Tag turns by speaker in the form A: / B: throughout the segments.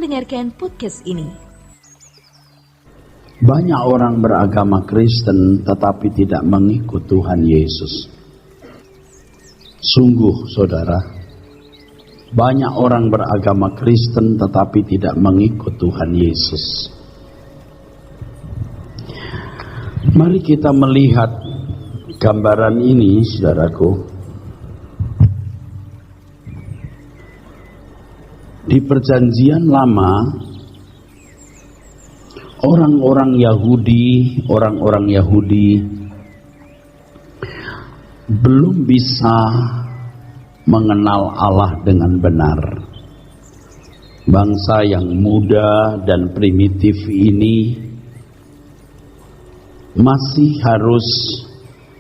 A: mendengarkan podcast ini.
B: Banyak orang beragama Kristen tetapi tidak mengikut Tuhan Yesus. Sungguh saudara, banyak orang beragama Kristen tetapi tidak mengikut Tuhan Yesus. Mari kita melihat gambaran ini, saudaraku. Di Perjanjian Lama, orang-orang Yahudi belum bisa mengenal Allah dengan benar. Bangsa yang muda dan primitif ini masih harus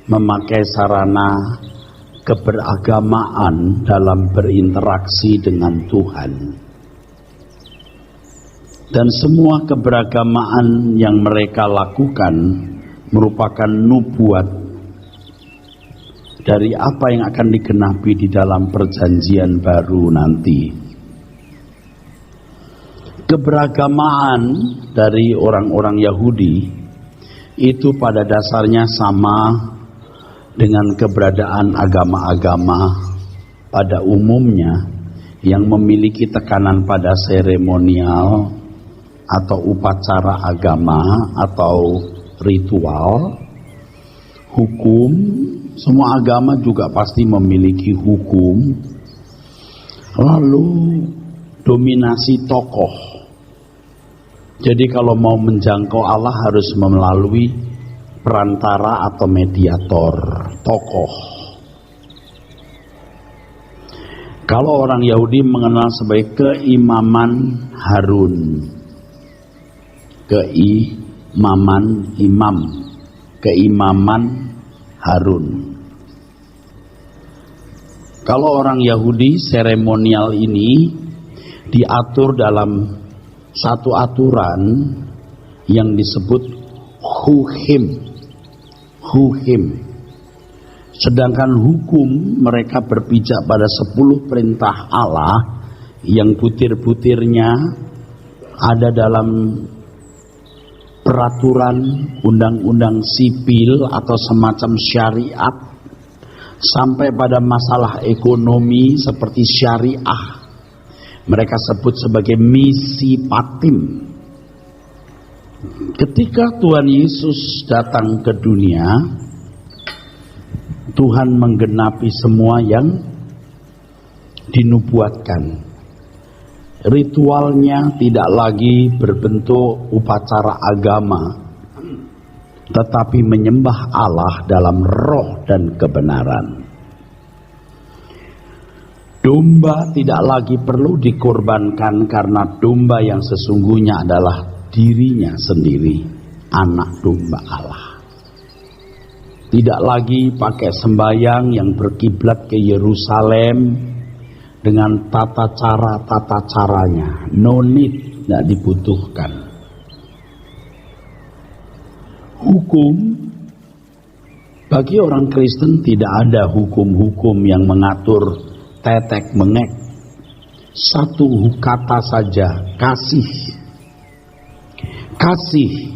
B: memakai sarana keberagamaan dalam berinteraksi dengan Tuhan. Dan semua keberagamaan yang mereka lakukan merupakan nubuat dari apa yang akan digenapi di dalam perjanjian baru nanti. Keberagamaan dari orang-orang Yahudi itu pada dasarnya sama dengan keberadaan agama-agama pada umumnya yang memiliki tekanan pada seremonial atau upacara agama atau ritual, hukum. Semua agama juga pasti memiliki hukum. Lalu dominasi tokoh. Jadi kalau mau menjangkau Allah harus melalui perantara atau mediator, tokoh. Kalau orang Yahudi mengenal sebagai keimaman Harun, keimaman Harun. Kalau orang Yahudi, seremonial ini diatur dalam satu aturan yang disebut hukim. Sedangkan hukum mereka berpijak pada 10 perintah Allah yang butir-butirnya ada dalam peraturan undang-undang sipil atau semacam syariat, sampai pada masalah ekonomi seperti syariah. Mereka sebut sebagai misi patim. Ketika Tuhan Yesus datang ke dunia, Tuhan menggenapi semua yang dinubuatkan. Ritualnya tidak lagi berbentuk upacara agama, tetapi menyembah Allah dalam roh dan kebenaran. Domba tidak lagi perlu dikorbankan karena domba yang sesungguhnya adalah dirinya sendiri, anak domba Allah. Tidak lagi pakai sembahyang yang berkiblat ke Yerusalem dengan tata caranya. No need, tidak dibutuhkan. Hukum, bagi orang Kristen tidak ada hukum-hukum yang mengatur tetek mengek. Satu kata saja, kasih. Kasih,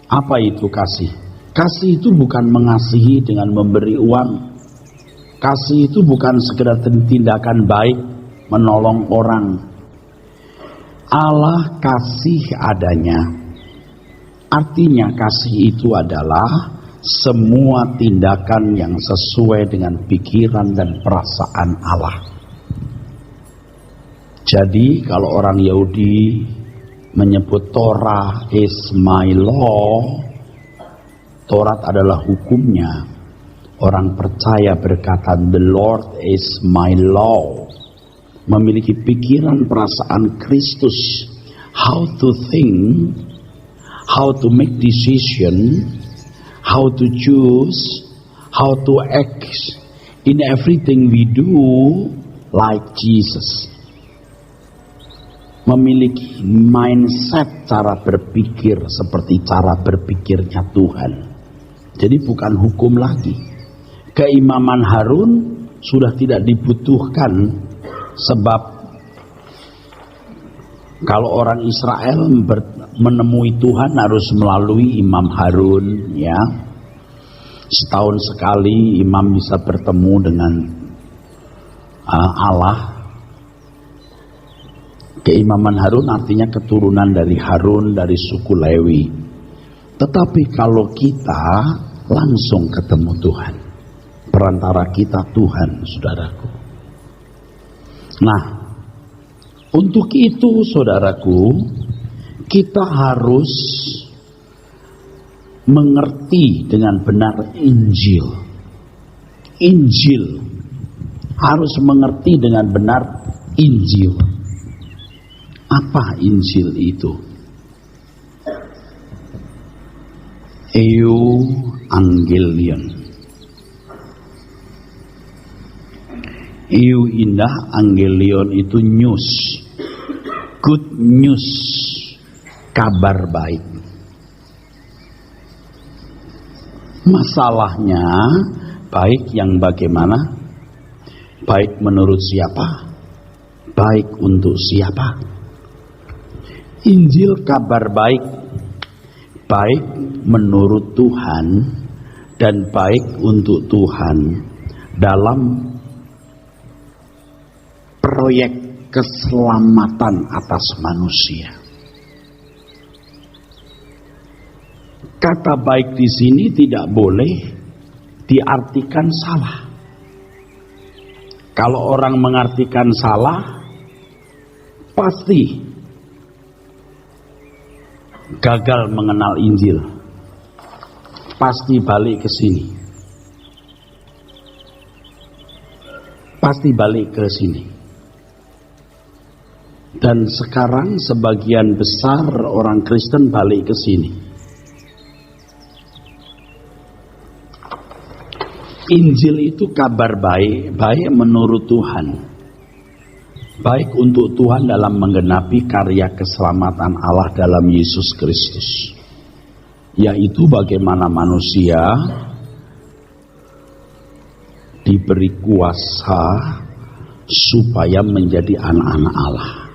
B: apa itu kasih? Kasih itu bukan mengasihi dengan memberi uang. Kasih itu bukan sekedar tindakan baik menolong orang. Allah kasih adanya. Artinya kasih itu adalah semua tindakan yang sesuai dengan pikiran dan perasaan Allah. Jadi kalau orang Yahudi menyebut Torah is my law, Taurat adalah hukumnya. Orang percaya berkata the Lord is my law, memiliki pikiran perasaan Kristus, how to think, how to make decision, how to choose, how to act in everything we do like Jesus. Memiliki mindset cara berpikir seperti cara berpikirnya Tuhan. Jadi bukan hukum lagi. Keimaman Harun sudah tidak dibutuhkan sebab Kalau orang Israel menemui Tuhan harus melalui Imam Harun, ya. Setahun sekali imam bisa bertemu dengan Allah. Keimaman Harun artinya keturunan dari Harun, dari suku Lewi. Tetapi kalau kita langsung ketemu Tuhan, perantara kita Tuhan, saudaraku. Nah, untuk itu saudaraku, kita harus mengerti dengan benar Injil. Injil harus mengerti dengan benar Injil. Apa Injil itu? Evangelion. Indah, Angelion itu news, good news, kabar baik. Masalahnya baik yang bagaimana? Baik menurut siapa? Baik untuk siapa? Injil kabar baik, baik menurut Tuhan dan baik untuk Tuhan dalam proyek keselamatan atas manusia. Kata baik di sini tidak boleh diartikan salah. Kalau orang mengartikan salah, pasti gagal mengenal Injil. Pasti balik ke sini. Pasti balik ke sini. Dan sekarang sebagian besar orang Kristen balik ke sini. Injil itu kabar baik, baik menurut Tuhan. Baik untuk Tuhan dalam menggenapi karya keselamatan Allah dalam Yesus Kristus. Yaitu bagaimana manusia diberi kuasa supaya menjadi anak-anak Allah.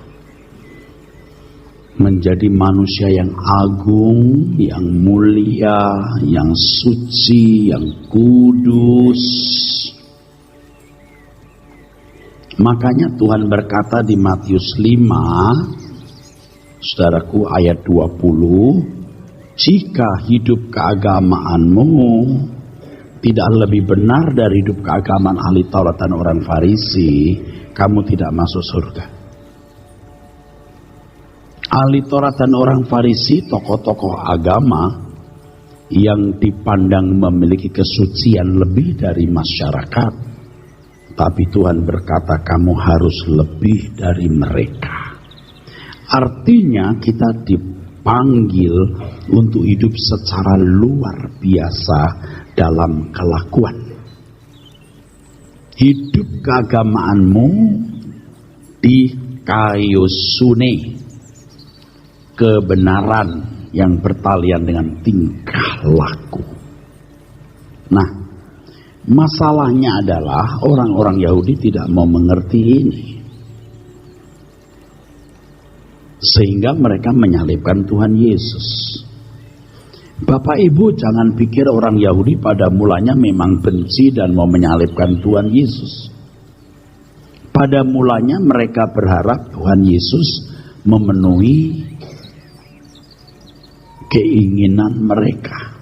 B: Menjadi manusia yang agung, yang mulia, yang suci, yang kudus. Makanya Tuhan berkata di Matius 5, saudaraku, ayat 20, jika hidup keagamaanmu tidak lebih benar dari hidup keagamaan ahli Taurat dan orang Farisi, kamu tidak masuk surga. Ahli Taurat dan orang Farisi, tokoh-tokoh agama yang dipandang memiliki kesucian lebih dari masyarakat. Tapi Tuhan berkata kamu harus lebih dari mereka. Artinya kita dipanggil untuk hidup secara luar biasa dalam kelakuan. Hidup keagamaanmu di kaiosune, kebenaran yang bertalian dengan tingkah laku. Nah, masalahnya adalah orang-orang Yahudi tidak mau mengerti ini. Sehingga mereka menyalibkan Tuhan Yesus. Bapak Ibu jangan pikir orang Yahudi pada mulanya memang benci dan mau menyalibkan Tuhan Yesus. Pada mulanya mereka berharap Tuhan Yesus memenuhi keinginan mereka.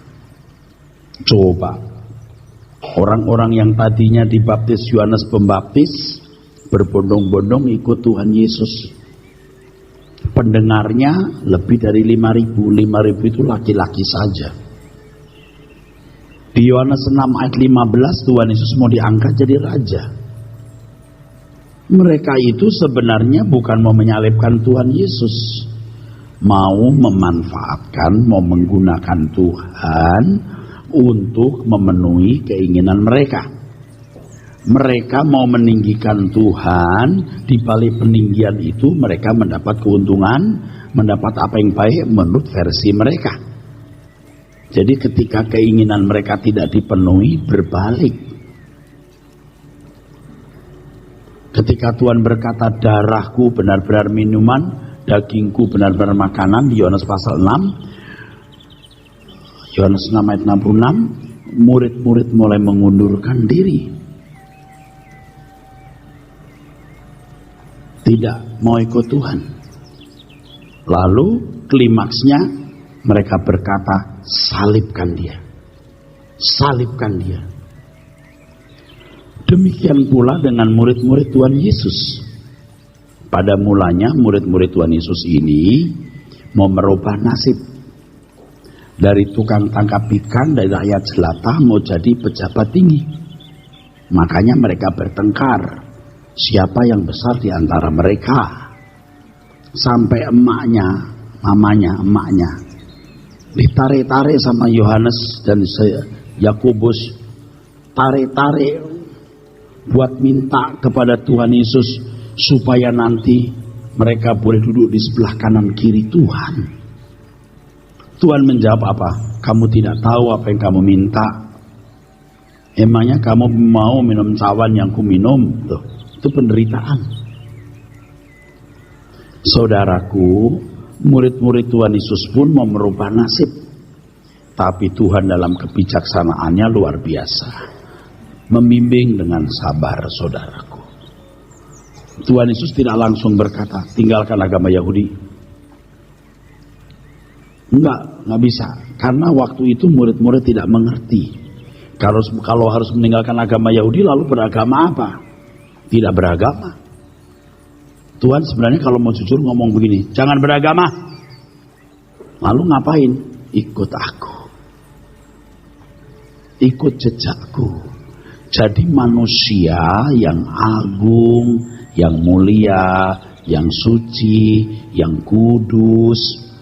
B: Coba orang-orang yang tadinya dibaptis Yohanes Pembaptis berbondong-bondong ikut Tuhan Yesus. Pendengarnya lebih dari 5.000. 5.000 itu laki-laki saja. Di Yohanes 6 ayat 15 Tuhan Yesus mau diangkat jadi raja. Mereka itu sebenarnya bukan mau menyalibkan Tuhan Yesus, mau memanfaatkan, mau menggunakan Tuhan untuk memenuhi keinginan mereka. Mereka mau meninggikan Tuhan, di balik peninggian itu mereka mendapat keuntungan, mendapat apa yang baik menurut versi mereka. Jadi ketika keinginan mereka tidak dipenuhi, berbalik. Ketika Tuhan berkata darahku benar-benar minuman dagingku benar-benar makanan di Yohanes pasal 6, Yohanes 6 ayat 66, murid-murid mulai mengundurkan diri. Tidak mau ikut Tuhan. Lalu klimaksnya mereka berkata, salibkan dia. Salibkan dia. Demikian pula dengan murid-murid Tuhan Yesus. Pada mulanya murid-murid Tuhan Yesus ini mau merubah nasib. Dari tukang tangkap ikan, dari rakyat jelata mau jadi pejabat tinggi. Makanya mereka bertengkar. Siapa yang besar di antara mereka? Sampai mamanya, ditarik-tarik sama Yohanes dan Yakobus, tarik-tarik buat minta kepada Tuhan Yesus supaya nanti mereka boleh duduk di sebelah kanan kiri Tuhan. Tuhan menjawab apa? Kamu tidak tahu apa yang kamu minta. Emangnya kamu mau minum cawan yang kuminum? Tuh, itu penderitaan. Saudaraku, murid-murid Tuhan Yesus pun mau merubah nasib. Tapi Tuhan dalam kebijaksanaannya luar biasa. Membimbing dengan sabar, saudaraku. Tuhan Yesus tidak langsung berkata, tinggalkan agama Yahudi. Enggak bisa. Karena waktu itu murid-murid tidak mengerti. Kalau harus meninggalkan agama Yahudi, lalu beragama apa? Tidak beragama. Tuhan sebenarnya kalau mau jujur ngomong begini, jangan beragama. Lalu ngapain? Ikut aku. Ikut jejakku. Jadi manusia yang agung, yang mulia, yang suci, yang kudus.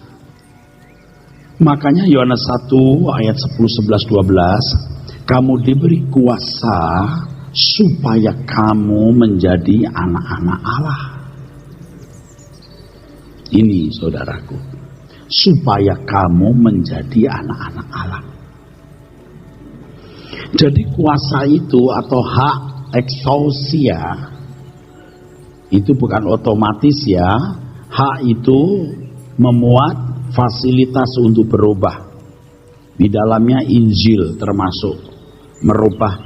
B: Makanya Yohanes 1 ayat 10, 11, 12, kamu diberi kuasa supaya kamu menjadi anak-anak Allah. Ini saudaraku, supaya kamu menjadi anak-anak Allah. Jadi kuasa itu atau hak exousia itu bukan otomatis ya. Hak itu memuat fasilitas untuk berubah. Di dalamnya Injil termasuk merubah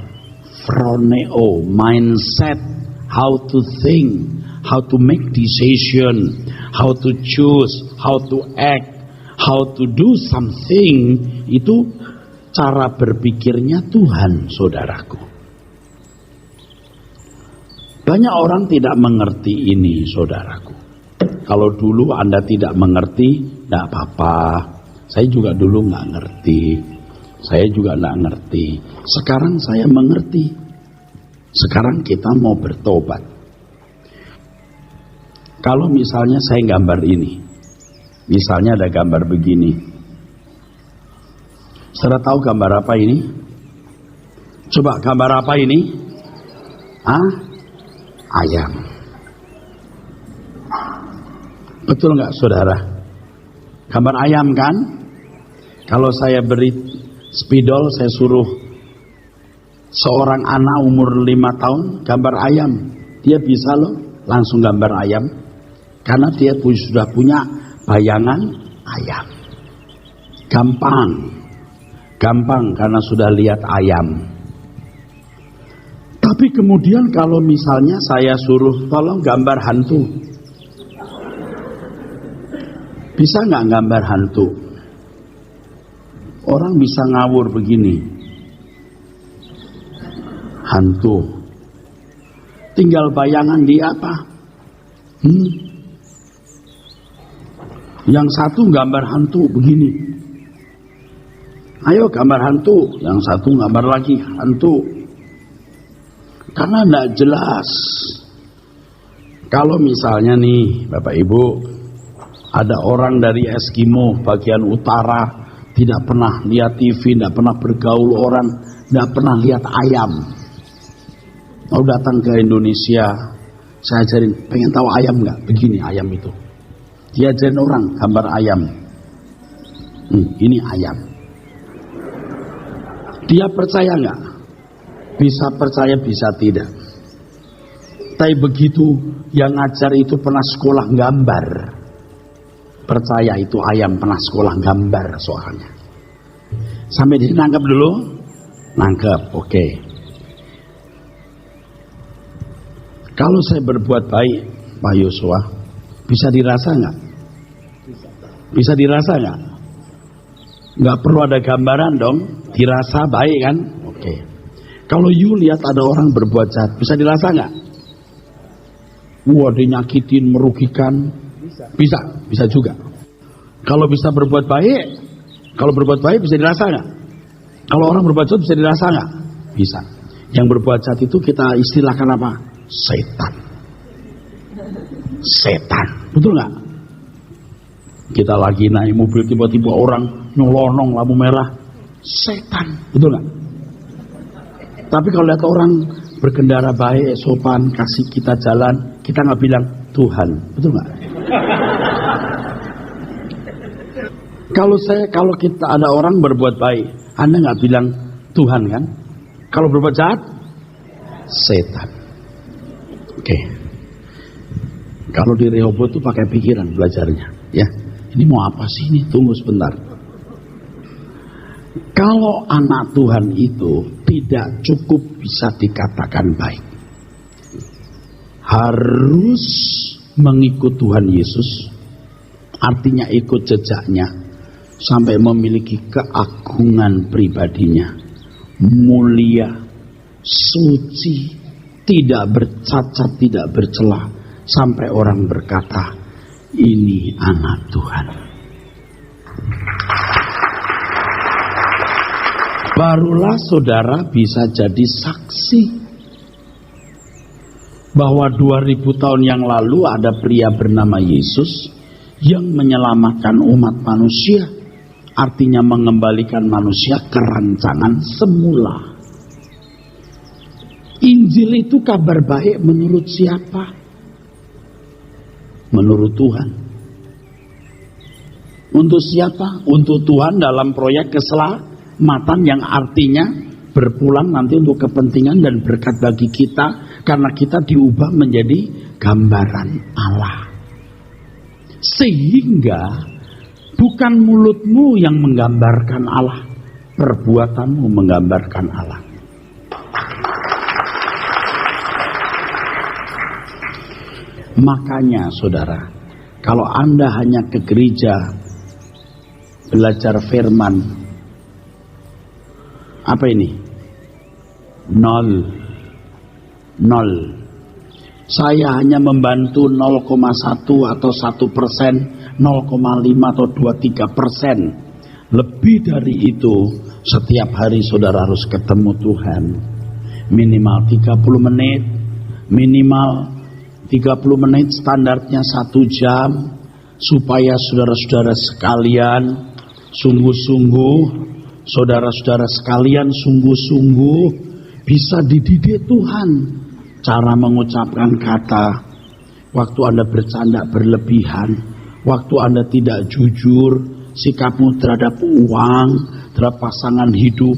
B: phroneo, mindset, how to think, how to make decision, how to choose, how to act, how to do something. Itu cara berpikirnya Tuhan, saudaraku. Banyak orang tidak mengerti ini, saudaraku. Kalau dulu Anda tidak mengerti, tidak apa-apa. Saya juga dulu nggak ngerti. Saya juga nggak ngerti. Sekarang saya mengerti. Sekarang kita mau bertobat. Kalau misalnya saya gambar ini, misalnya ada gambar begini. Saudara tahu gambar apa ini? Coba gambar apa ini? Ayam. Betul nggak saudara? Gambar ayam kan? Kalau saya beri spidol, saya suruh seorang anak umur 5 tahun gambar ayam, dia bisa loh langsung gambar ayam. Karena dia sudah punya bayangan ayam. Gampang karena sudah lihat ayam. Tapi kemudian kalau misalnya saya suruh tolong gambar hantu, bisa nggak gambar hantu? Orang bisa ngawur begini, hantu. Tinggal bayangan di apa? Yang satu gambar hantu begini. Ayo gambar hantu, yang satu gambar lagi hantu. Karena tidak jelas. Kalau misalnya nih Bapak Ibu, ada orang dari Eskimo bagian utara, tidak pernah lihat TV, tidak pernah bergaul orang, tidak pernah lihat ayam. Mau datang ke Indonesia, saya ajarin, pengen tahu ayam nggak? Begini ayam itu. Diajarin orang gambar ayam. Ini ayam. Dia percaya nggak? Bisa percaya, bisa tidak. Tapi begitu yang ngajar itu pernah sekolah gambar, Percaya itu ayam pernah sekolah gambar soalnya. Sampai di sini nangkep dulu? Nangkep, oke. Kalau saya berbuat baik, Pak Yosua, bisa dirasa nggak? Bisa dirasa nggak? Nggak perlu ada gambaran dong, dirasa baik kan? Oke. Kalau you lihat ada orang berbuat jahat, bisa dirasa nggak? Wah, dia nyakitin, merugikan, bisa juga. Kalau bisa berbuat baik, bisa dirasa nggak? Kalau orang berbuat jahat bisa dirasa nggak? Bisa. Yang berbuat jahat itu kita istilahkan apa? Setan, betul nggak? Kita lagi naik mobil tiba-tiba orang nyelonong lampu merah, setan, betul nggak? Tapi kalau lihat orang berkendara baik, sopan, kasih kita jalan, kita nggak bilang Tuhan, betul nggak? Kalau kita ada orang berbuat baik, Anda nggak bilang Tuhan kan? Kalau berbuat jahat, setan. Oke. Kalau di Rehoboth tuh pakai pikiran belajarnya, ya. Ini mau apa sih ini? Tunggu sebentar. Kalau anak Tuhan itu tidak cukup bisa dikatakan baik, harus mengikut Tuhan Yesus, artinya ikut jejaknya sampai memiliki keagungan pribadinya, mulia, suci, tidak bercacat, tidak bercela, sampai orang berkata, ini anak Tuhan. Barulah saudara bisa jadi saksi bahwa 2000 tahun yang lalu ada pria bernama Yesus yang menyelamatkan umat manusia, artinya mengembalikan manusia ke rancangan semula. Injil itu kabar baik menurut siapa? Menurut Tuhan. Untuk siapa? Untuk Tuhan dalam proyek keselamatan yang artinya berpulang nanti untuk kepentingan dan berkat bagi kita, karena kita diubah menjadi gambaran Allah. Sehingga bukan mulutmu yang menggambarkan Allah, perbuatanmu menggambarkan Allah. Makanya saudara, kalau Anda hanya ke gereja belajar firman, apa ini? Nol. Saya hanya membantu 0,1 atau 1%, 0,5 atau 23%. Lebih dari itu, setiap hari saudara harus ketemu Tuhan. Minimal 30 menit, minimal 30 menit, standarnya 1 jam, supaya saudara-saudara sekalian sungguh-sungguh, saudara-saudara sekalian sungguh-sungguh bisa dididik Tuhan. Cara mengucapkan kata, waktu Anda bercanda berlebihan, waktu Anda tidak jujur, sikapmu terhadap uang, terhadap pasangan hidup,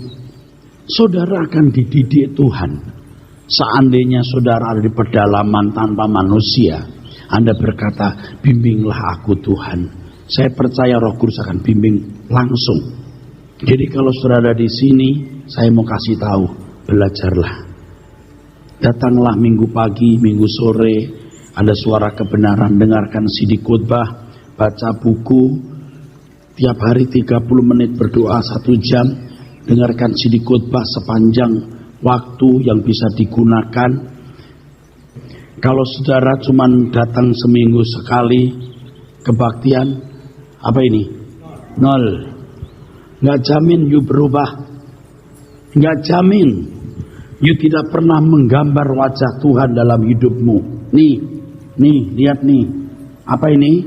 B: saudara akan dididik Tuhan. Seandainya saudara ada di pedalaman tanpa manusia, Anda berkata, bimbinglah aku Tuhan. Saya percaya Roh Kudus akan bimbing langsung. Jadi kalau saudara ada di sini, saya mau kasih tahu, belajarlah. Datanglah minggu pagi, minggu sore, ada suara kebenaran, dengarkan CD khotbah, baca buku, tiap hari 30 menit berdoa 1 jam, dengarkan CD khotbah sepanjang waktu yang bisa digunakan. Kalau saudara cuma datang seminggu sekali kebaktian, apa ini? 0. Nggak jamin you berubah, nggak jamin you tidak pernah menggambar wajah Tuhan dalam hidupmu. Nih, lihat nih, apa ini?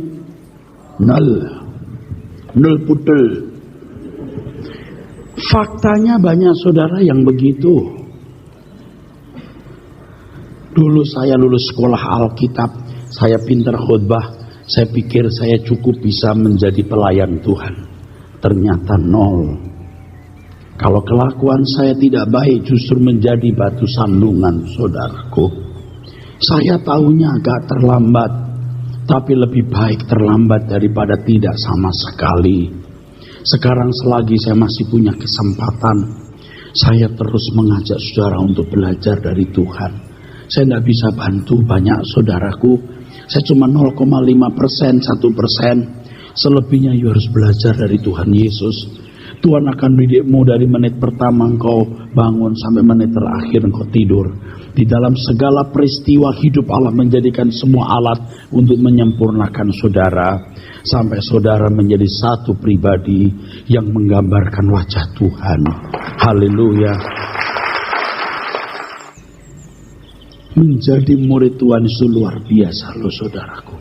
B: 0 putih. Faktanya banyak saudara yang begitu. Dulu saya lulus sekolah Alkitab, saya pintar khotbah, saya pikir saya cukup bisa menjadi pelayan Tuhan. Ternyata 0. Kalau kelakuan saya tidak baik, justru menjadi batu sandungan saudaraku. Saya tahunya agak terlambat, Tapi lebih baik terlambat daripada tidak sama sekali. Sekarang selagi saya masih punya kesempatan, saya terus mengajak saudara untuk belajar dari Tuhan. Saya tidak bisa bantu banyak saudaraku. Saya cuma 0,5%, 1%. Selebihnya you harus belajar dari Tuhan Yesus. Tuhan akan didikmu dari menit pertama engkau bangun sampai menit terakhir engkau tidur. Di dalam segala peristiwa hidup Allah menjadikan semua alat untuk menyempurnakan saudara. Sampai saudara menjadi satu pribadi yang menggambarkan wajah Tuhan. Haleluya. Menjadi murid Tuhan itu luar biasa loh saudaraku.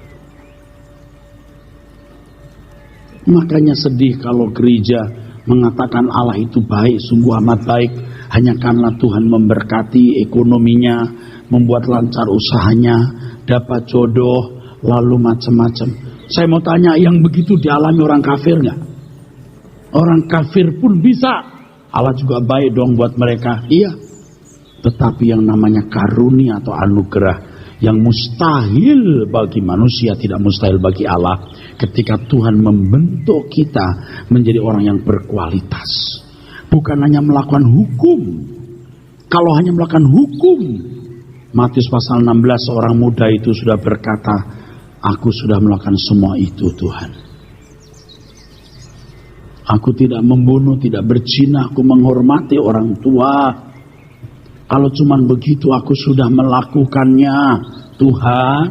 B: Makanya sedih kalau gereja mengatakan Allah itu baik, sungguh amat baik, hanya karena Tuhan memberkati ekonominya, membuat lancar usahanya, dapat jodoh, lalu macam-macam. Saya mau tanya, yang begitu dialami orang kafir nggak? Orang kafir pun bisa. Allah juga baik dong buat mereka. Iya. Tetapi yang namanya karunia atau anugerah yang mustahil bagi manusia, tidak mustahil bagi Allah. Ketika Tuhan membentuk kita menjadi orang yang berkualitas. Bukan hanya melakukan hukum. Kalau hanya melakukan hukum, Matius pasal 16, seorang muda itu sudah berkata, aku sudah melakukan semua itu Tuhan. Aku tidak membunuh, tidak berzina, aku menghormati orang tua. Kalau cuman begitu aku sudah melakukannya Tuhan.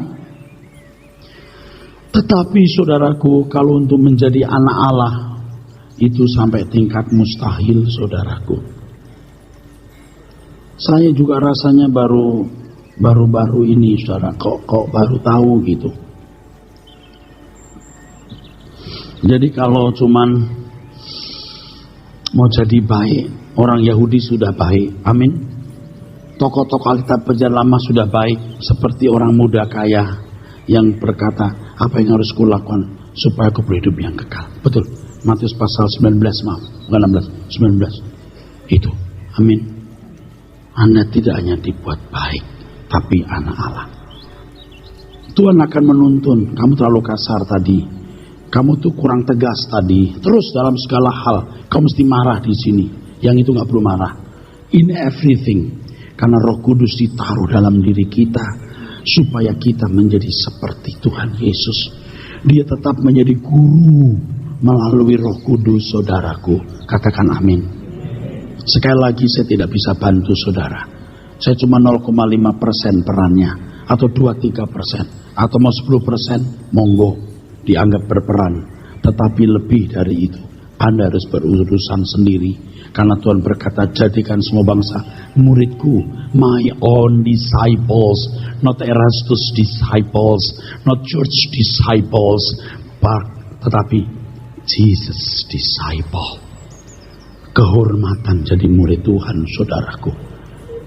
B: Tetapi saudaraku, kalau untuk menjadi anak Allah, itu sampai tingkat mustahil saudaraku. Saya juga rasanya baru ini saudara, kok baru tahu gitu. Jadi kalau cuman mau jadi baik, orang Yahudi sudah baik, amin. Tokoh-tokoh Alkitab perjanjian lama sudah baik, seperti orang muda kaya yang berkata, apa yang harus kulakukan supaya aku berhidup yang kekal. Betul. Matius pasal 19, maaf, bukan 16, 19. Itu. Amin. Anda tidak hanya dibuat baik, tapi anak Allah. Tuhan akan menuntun, kamu terlalu kasar tadi. Kamu tuh kurang tegas tadi. Terus dalam segala hal, kamu mesti marah di sini. Yang itu gak perlu marah. In everything. Karena Roh Kudus ditaruh dalam diri kita supaya kita menjadi seperti Tuhan Yesus. Dia tetap menjadi guru melalui Roh Kudus saudaraku. Katakan amin. Sekali lagi saya tidak bisa bantu saudara. Saya cuma 0,5% perannya, atau 2-3%, atau mau 10%, monggo dianggap berperan. Tetapi lebih dari itu, Anda harus berurusan sendiri. Karena Tuhan berkata, jadikan semua bangsa muridku, my own disciples, not Erastus disciples, not church disciples, tetapi Jesus disciple. Kehormatan jadi murid Tuhan saudaraku.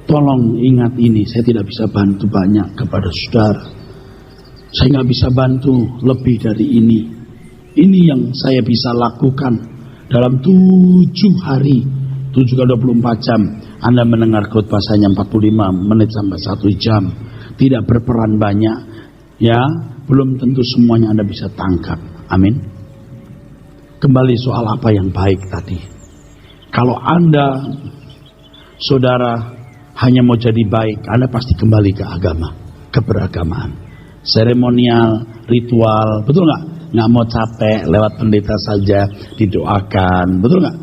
B: Tolong ingat ini, saya tidak bisa bantu banyak kepada saudara. Saya nggak bisa bantu lebih dari ini. Ini yang saya bisa lakukan. Dalam 7 hari, 7x24 jam, Anda mendengar khotbah saya 45 menit sampai 1 jam. Tidak berperan banyak, ya, belum tentu semuanya Anda bisa tangkap. Amin. Kembali soal apa yang baik tadi. Kalau Anda, saudara, hanya mau jadi baik, Anda pasti kembali ke agama, keberagamaan. Seremonial, ritual, betul nggak? Nggak mau capek, lewat pendeta saja didoakan, betul nggak?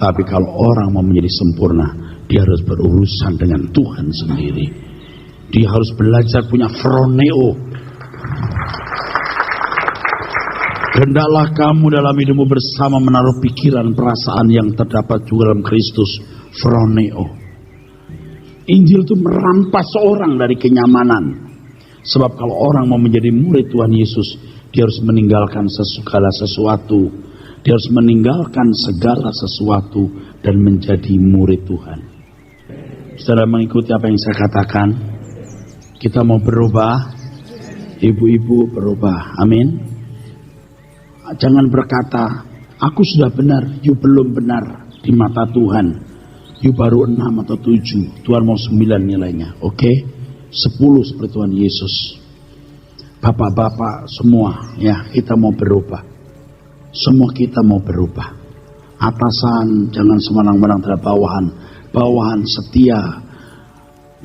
B: Tapi kalau orang mau menjadi sempurna, dia harus berurusan dengan Tuhan sendiri. Dia harus belajar punya phroneo. Hendaklah kamu dalam hidupmu bersama menaruh pikiran perasaan yang terdapat juga dalam Kristus, phroneo. Injil itu merampas orang dari kenyamanan. Sebab kalau orang mau menjadi murid Tuhan Yesus, dia harus meninggalkan segala sesuatu. Dia harus meninggalkan segala sesuatu dan menjadi murid Tuhan. Saudara mengikuti apa yang saya katakan? Kita mau berubah. Ibu-ibu berubah. Amin. Jangan berkata, aku sudah benar, you belum benar di mata Tuhan. You baru 6 atau 7. Tuhan mau 9 nilainya. Oke? 10 seperti Tuhan Yesus. Bapak-bapak semua, ya, kita mau berubah. Semua kita mau berubah. Atasan jangan sembarang-barang terhadap bawahan. Bawahan setia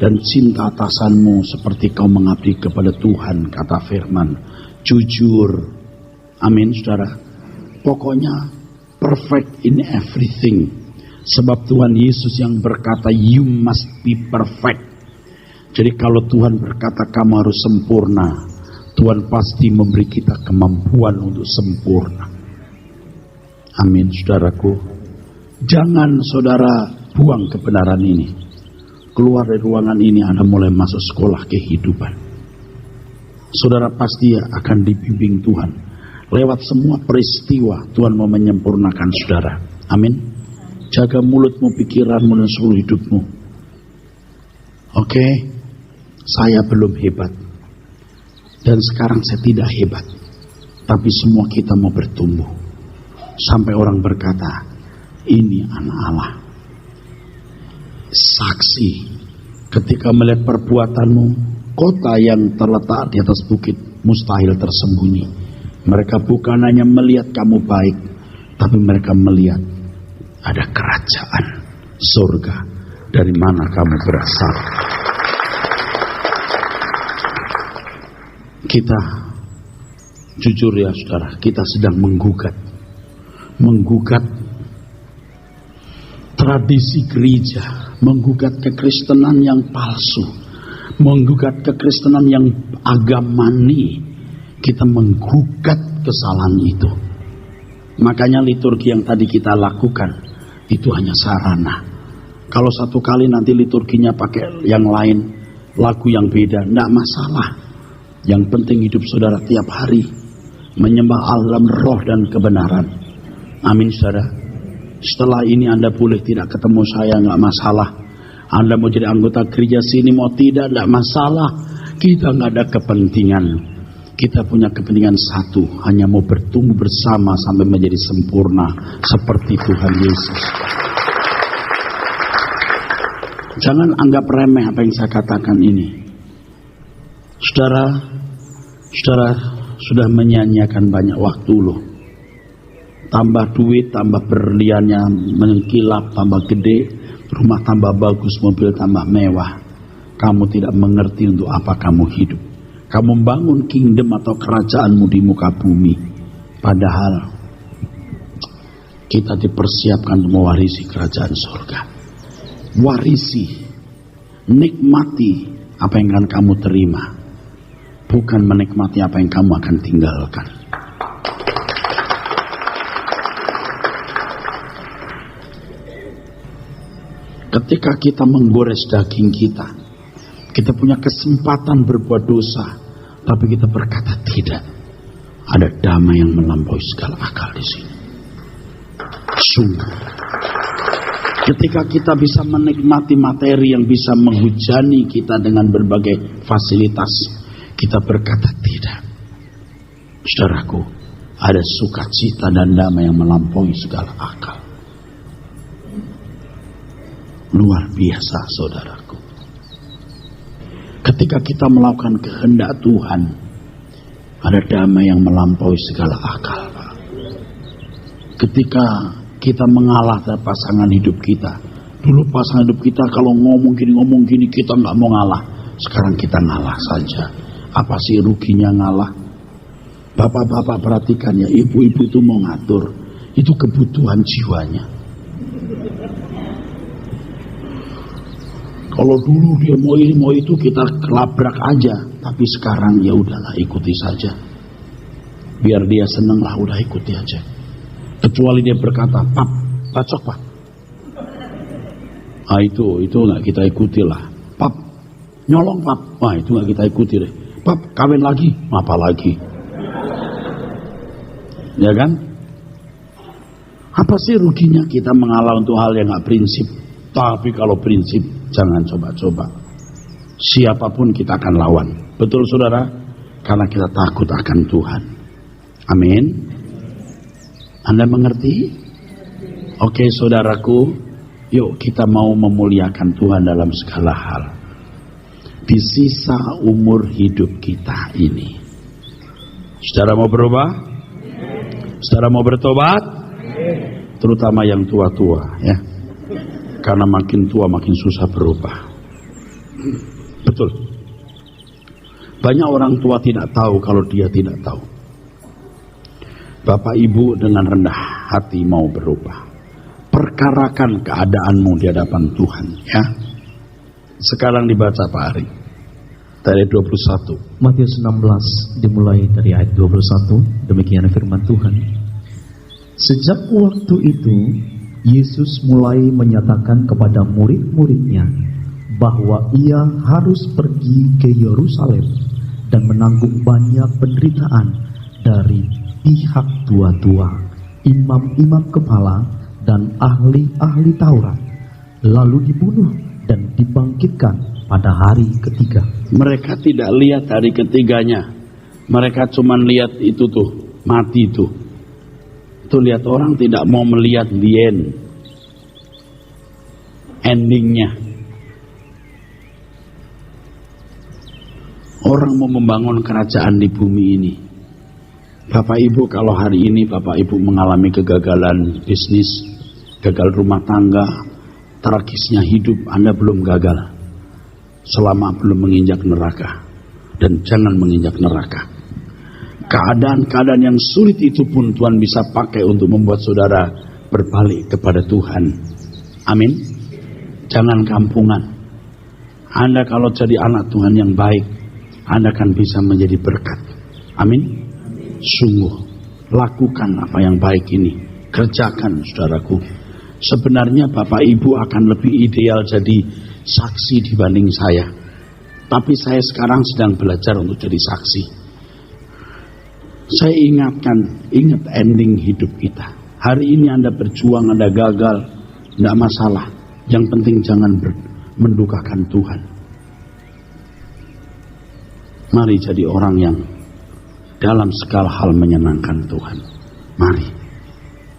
B: dan cinta atasanmu seperti kau mengabdi kepada Tuhan, kata firman. Jujur. Amin, saudara. Pokoknya perfect in everything. Sebab Tuhan Yesus yang berkata, you must be perfect. Jadi kalau Tuhan berkata kamu harus sempurna, Tuhan pasti memberi kita kemampuan untuk sempurna. Amin, saudaraku. Jangan saudara buang kebenaran ini. Keluar dari ruangan ini, Anda mulai masuk sekolah kehidupan. Saudara pasti akan dibimbing Tuhan. Lewat semua peristiwa, Tuhan mau menyempurnakan saudara. Amin. Jaga mulutmu, pikiranmu, dan seluruh hidupmu. Oke, saya belum hebat. Dan sekarang saya tidak hebat. Tapi semua kita mau bertumbuh. Sampai orang berkata, ini anak Allah. Saksi. Ketika melihat perbuatanmu, kota yang terletak di atas bukit mustahil tersembunyi. Mereka bukan hanya melihat kamu baik, tapi mereka melihat ada kerajaan surga dari mana kamu berasal. Kita jujur ya saudara, kita sedang menggugat tradisi gereja, menggugat kekristenan yang palsu, menggugat kekristenan yang agamani. Kita menggugat kesalahan itu. Makanya liturgi yang tadi kita lakukan itu hanya sarana. Kalau satu kali nanti liturginya pakai yang lain, lagu yang beda, tidak masalah. Yang penting hidup saudara tiap hari menyembah Allah dalam roh dan kebenaran. Amin, saudara. Setelah ini Anda boleh tidak ketemu saya, nggak masalah. Anda mau jadi anggota gereja sini mau tidak masalah. Kita nggak ada kepentingan. Kita punya kepentingan satu, hanya mau bertumbuh bersama sampai menjadi sempurna seperti Tuhan Yesus. Jangan anggap remeh apa yang saya katakan ini. Saudara sudah menyanyiakan banyak waktu loh. Tambah duit, tambah berliannya mengkilap, tambah gede, rumah tambah bagus, mobil tambah mewah. Kamu tidak mengerti untuk apa kamu hidup. Kamu membangun kingdom atau kerajaanmu di muka bumi. Padahal kita dipersiapkan untuk mewarisi kerajaan surga. Warisi, nikmati apa yang akan kamu terima, bukan menikmati apa yang kamu akan tinggalkan. Ketika kita menggores daging kita punya kesempatan berbuat dosa, tapi kita berkata tidak. Ada damai yang melampaui segala akal di sini. Sungguh, ketika kita bisa menikmati materi yang bisa menghujani kita dengan berbagai fasilitas, kita berkata tidak. Saudaraku, ada sukacita dan damai yang melampaui segala akal. Luar biasa, saudaraku. Ketika kita melakukan kehendak Tuhan, ada damai yang melampaui segala akal. Ketika kita mengalah terhadap pasangan hidup kita, dulu pasangan hidup kita kalau ngomong gini kita nggak mau ngalah. Sekarang kita ngalah saja. Apa sih ruginya ngalah? Bapak-bapak perhatikan ya, ibu-ibu itu mau ngatur, itu kebutuhan jiwanya. Kalau dulu dia mau ini mau itu kita kelabrak aja, tapi sekarang ya udahlah ikuti saja. Biar dia seneng lah, udah ikuti aja. Kecuali dia berkata, "Pap, bacok pak." Ah itu nggak kita ikuti lah. "Pap, nyolong pap." Wah itu nggak kita ikuti deh. "Pap, kawin lagi." Apa lagi? Ya kan? Apa sih ruginya kita mengalah untuk hal yang nggak prinsip? Tapi kalau prinsip, jangan coba-coba. Siapapun kita akan lawan. Betul saudara? Karena kita takut akan Tuhan. Amin. Anda mengerti? Oke saudaraku, yuk kita mau memuliakan Tuhan dalam segala hal. Di sisa umur hidup kita ini, Saudara mau berubah? Saudara mau bertobat? Terutama yang tua-tua ya. Karena makin tua makin susah berubah. Betul. Banyak orang tua tidak tahu kalau dia tidak tahu. Bapak Ibu dengan rendah hati mau berubah. Perkarakan keadaanmu di hadapan Tuhan ya. Sekarang dibaca Pak Ari. Dari 21.
A: Matius 16 dimulai dari ayat 21. Demikian firman Tuhan. Sejak waktu itu Yesus mulai menyatakan kepada murid-muridnya bahwa ia harus pergi ke Yerusalem dan menanggung banyak penderitaan dari pihak tua-tua, imam-imam kepala, dan ahli-ahli Taurat, lalu dibunuh dan dibangkitkan pada hari ketiga.
B: Mereka tidak lihat hari ketiganya. Mereka cuma lihat itu tuh, mati itu. Itu lihat orang tidak mau melihat the end. Endingnya. Orang mau membangun kerajaan di bumi ini. Bapak Ibu, kalau hari ini Bapak Ibu mengalami kegagalan bisnis, gagal rumah tangga, tragisnya hidup, Anda belum gagal selama belum menginjak neraka. Dan jangan menginjak neraka. Keadaan-keadaan yang sulit itu pun Tuhan bisa pakai untuk membuat saudara berbalik kepada Tuhan. Amin. Jangan kampungan. Anda kalau jadi anak Tuhan yang baik, Anda akan bisa menjadi berkat. Amin. Sungguh lakukan apa yang baik ini. Kerjakan saudaraku. Sebenarnya Bapak Ibu akan lebih ideal jadi saksi dibanding saya. Tapi saya sekarang sedang belajar untuk jadi saksi. Saya ingat ending hidup kita. Hari ini Anda berjuang, Anda gagal, tidak masalah. Yang penting jangan mendukakan Tuhan. Mari jadi orang yang dalam segala hal menyenangkan Tuhan. Mari.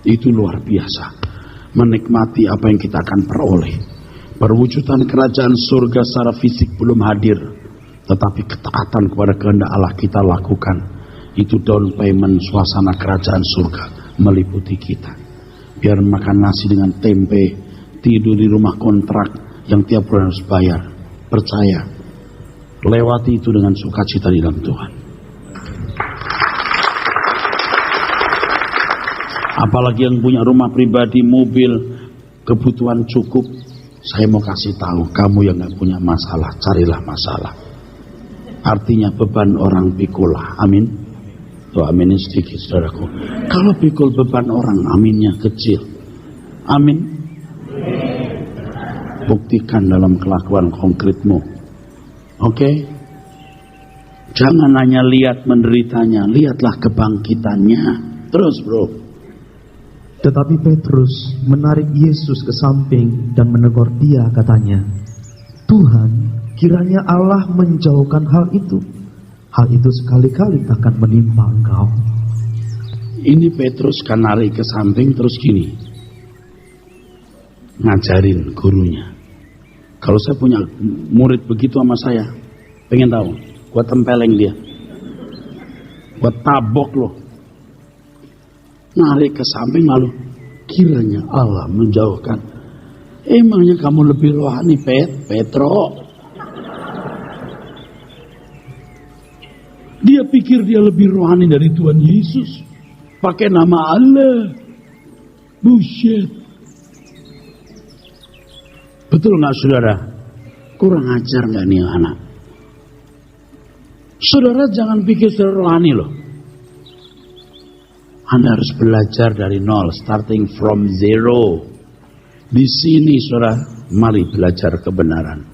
B: Itu luar biasa. Menikmati apa yang kita akan peroleh. Perwujudan kerajaan surga secara fisik belum hadir, tetapi ketaatan kepada kehendak Allah kita lakukan. Itu down payment suasana kerajaan surga meliputi kita. Biar makan nasi dengan tempe, tidur di rumah kontrak yang tiap bulan harus bayar. Percaya, lewati itu dengan sukacita di dalam Tuhan. Apalagi yang punya rumah pribadi, mobil, kebutuhan cukup. Saya mau kasih tahu, kamu yang gak punya masalah, carilah masalah. Artinya beban orang pikulah. Amin. Tuh aminnya sedikit saudaraku. Kalau pikul beban orang, aminnya kecil. Amin. Buktikan dalam kelakuan konkretmu. Oke? Jangan hanya lihat menderitanya, lihatlah kebangkitannya. Terus bro.
A: Tetapi Petrus menarik Yesus ke samping dan menegur dia, katanya, Tuhan, kiranya Allah menjauhkan hal itu. Hal itu sekali-kali takkan menimpa engkau.
B: Ini Petrus kan narik ke samping terus gini. Ngajarin gurunya. Kalau saya punya murid begitu sama saya, pengen tahu, gua tempeleng dia. Gua tabok loh. Narik ke samping lalu, kiranya Allah menjauhkan. Emangnya kamu lebih rohani Petro? Dia pikir dia lebih rohani dari Tuhan Yesus. Pakai nama Allah. Bullshit. Betul gak saudara? Kurang ajar gak nih anak? Saudara jangan pikir saudara rohani loh. Anda harus belajar dari nol, starting from zero. Di sini saudara, mari belajar kebenaran.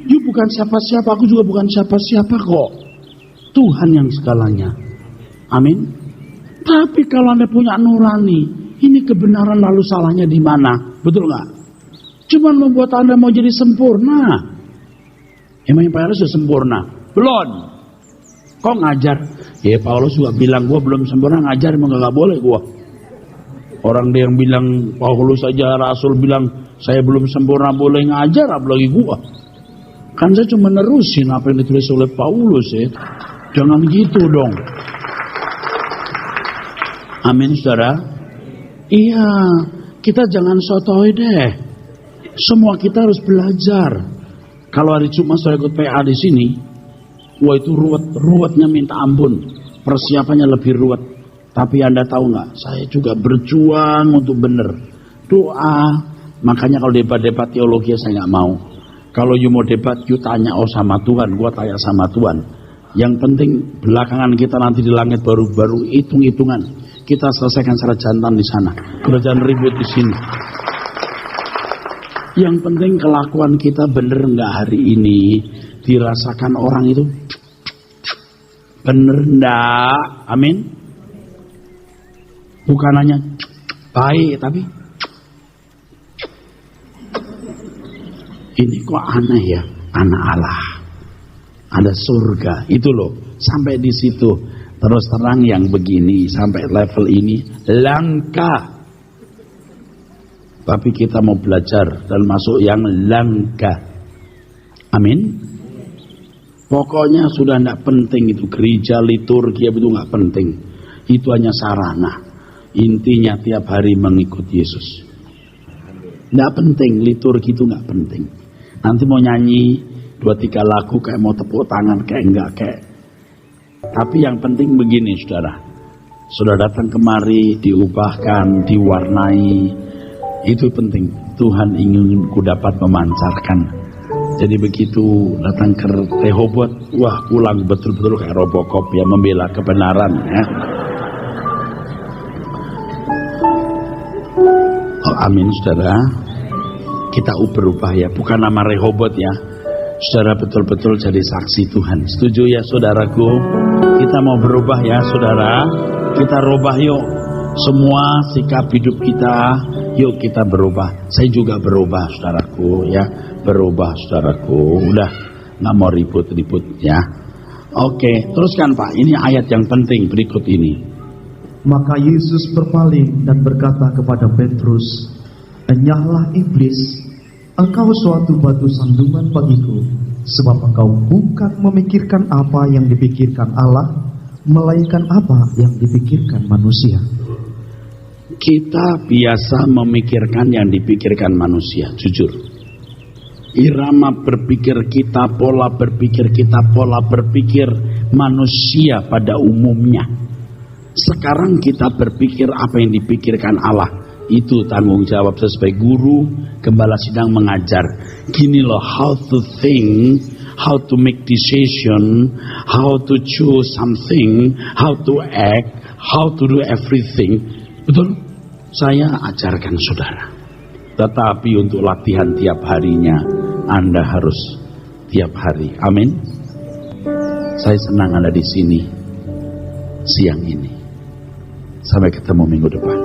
B: You bukan siapa-siapa, aku juga bukan siapa-siapa kok. Tuhan yang segalanya. Amin. Tapi kalau Anda punya nurani, ini kebenaran lalu salahnya di mana? Betul nggak? Cuman membuat Anda mau jadi sempurna. Emangnya Paulus sudah sempurna? Belum. Kok ngajar? Ya Paulus juga bilang gua belum sempurna, ngajar emang gak boleh gua. Orang dia yang bilang Paulus saja Rasul bilang saya belum sempurna boleh ngajar, apalagi gua. Kan saya cuma nerusin apa yang ditulis oleh Paulus ya. Jangan gitu dong. Amin, saudara. Iya, kita jangan sotoy deh. Semua kita harus belajar. Kalau hari Jumat saya ikut PA di sini, wah itu ruwetnya minta ampun. Persiapannya lebih ruwet. Tapi Anda tahu nggak? Saya juga berjuang untuk benar. Doa. Makanya kalau debat-debat teologi saya nggak mau. Kalau you mau debat, you tanya sama Tuhan, gua tanya sama Tuhan. Yang penting belakangan kita nanti di langit baru hitung-hitungan. Kita selesaikan secara jantan di sana. Kita jangan ribut di sini. Yang penting kelakuan kita bener nggak hari ini dirasakan orang itu bener nggak? Amin. Bukan hanya baik tapi ini kok aneh ya, anak Allah, ada surga itu loh. Sampai di situ terus terang yang begini sampai level ini langka. Tapi kita mau belajar dan masuk yang langka. Amin. Pokoknya sudah tidak penting itu gereja, liturgi itu nggak penting. Itu hanya sarana. Intinya tiap hari mengikut Yesus. Nggak penting, liturgi itu nggak penting. Nanti mau nyanyi 2-3 lagu kayak mau tepuk tangan kayak enggak kayak. Tapi yang penting begini saudara. Sudah datang kemari diubahkan, diwarnai. Itu penting. Tuhan ingin ku dapat memancarkan. Jadi begitu datang ke Rehoboth, wah pulang betul-betul kayak Robocop ya, membela kebenaran ya. Oh, amin saudara. Kita berubah ya, bukan nama Rehoboth ya. Saudara betul-betul jadi saksi Tuhan. Setuju ya saudaraku? Kita mau berubah ya saudara. Kita rubah yuk. Semua sikap hidup kita, yuk kita berubah. Saya juga berubah saudaraku ya. Berubah saudaraku. Udah gak mau ribut-ribut ya. Oke, teruskan Pak. Ini ayat yang penting berikut ini.
A: Maka Yesus berpaling dan berkata kepada Petrus, "Enyahlah iblis, engkau suatu batu sandungan bagiku, sebab engkau bukan memikirkan apa yang dipikirkan Allah, melainkan apa yang dipikirkan manusia."
B: Kita biasa memikirkan yang dipikirkan manusia, jujur. Irama berpikir kita, pola berpikir kita, pola berpikir manusia pada umumnya. Sekarang kita berpikir apa yang dipikirkan Allah. Itu tanggung jawab saya sebagai guru, gembala sidang mengajar. Gini loh, how to think, how to make decision, how to choose something, how to act, how to do everything. Betul? Saya ajarkan saudara. Tetapi untuk latihan tiap harinya, Anda harus tiap hari. Amin. Saya senang ada di sini siang ini. Sampai ketemu minggu depan.